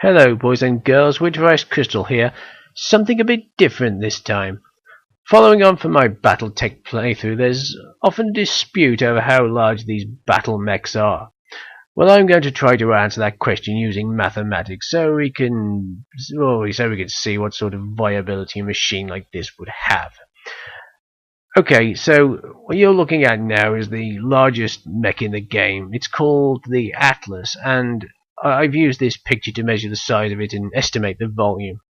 Hello boys and girls, Winterice Crystal here. Something a bit different this time. Following on from my Battletech playthrough, there's often dispute over how large these Battlemechs are. Well, I'm going to try to answer that question using mathematics so we can see what sort of viability a machine like this would have. Okay, so what you're looking at now is the largest mech in the game. It's called the Atlas, and I've used this picture to measure the size of it and estimate the volume.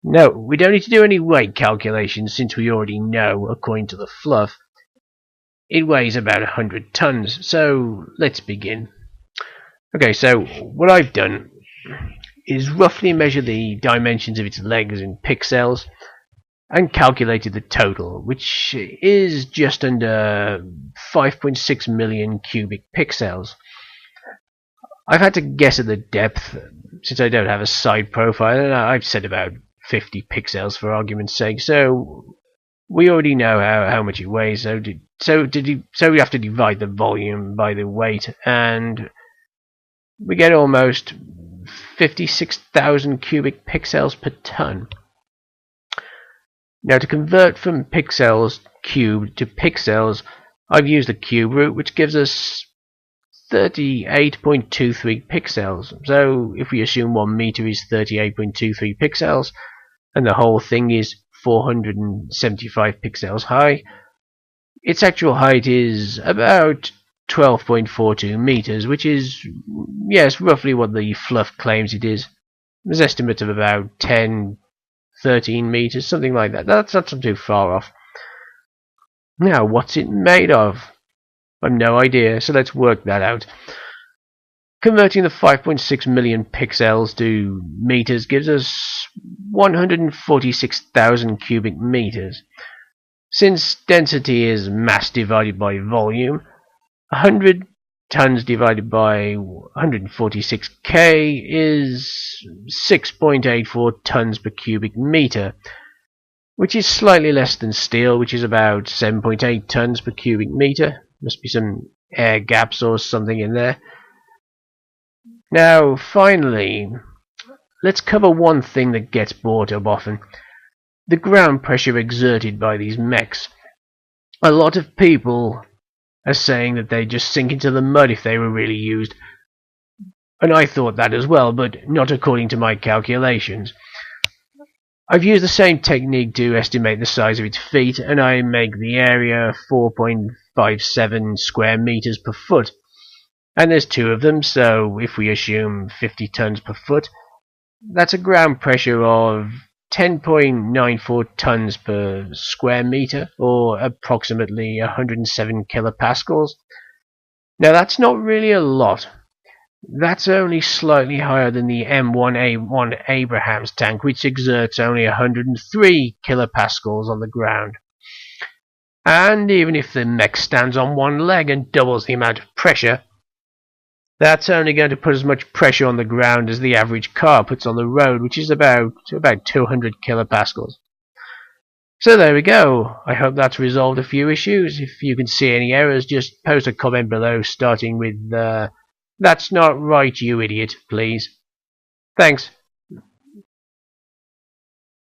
No, we don't need to do any weight calculations since we already know, according to the fluff, it weighs about 100 tons, so let's begin. Okay, so what I've done is roughly measure the dimensions of its legs in pixels and calculated the total, which is just under 5.6 million cubic pixels. I've had to guess at the depth, since I don't have a side profile, and I've said about 50 pixels for argument's sake, so we already know how much it weighs, so we have to divide the volume by the weight, and we get almost 56,000 cubic pixels per ton. Now, to convert from pixels cubed to pixels, I've used the cube root, which gives us 38.23 pixels. So if we assume 1 meter is 38.23 pixels and the whole thing is 475 pixels high, its actual height is about 12.42 meters, which is, yes, roughly what the fluff claims it is. There's estimates of about 10, 13 meters, something like that. That's not too far off. Now, what's it made of? I've no idea, so let's work that out. Converting the 5.6 million pixels to meters gives us 146,000 cubic meters. Since density is mass divided by volume, 100 tons divided by 146k is 6.84 tons per cubic meter, which is slightly less than steel, which is about 7.8 tons per cubic meter. Must be some air gaps or something in there. Now, finally, let's cover one thing that gets brought up often: the ground pressure exerted by these mechs. A lot of people are saying that they just sink into the mud if they were really used, and I thought that as well, but not according to my calculations. I've used the same technique to estimate the size of its feet, and I make the area 4.57 square meters per foot. And there's 2 of them, so if we assume 50 tons per foot, that's a ground pressure of 10.94 tons per square meter, or approximately 107 kilopascals. Now, that's not really a lot. That's only slightly higher than the M1A1 Abrams tank, which exerts only 103 kilopascals on the ground. And even if the mech stands on one leg and doubles the amount of pressure, that's only going to put as much pressure on the ground as the average car puts on the road, which is about 200 kilopascals. So there we go. I hope that's resolved a few issues. If you can see any errors, just post a comment below, starting with "That's not right, you idiot," please. Thanks.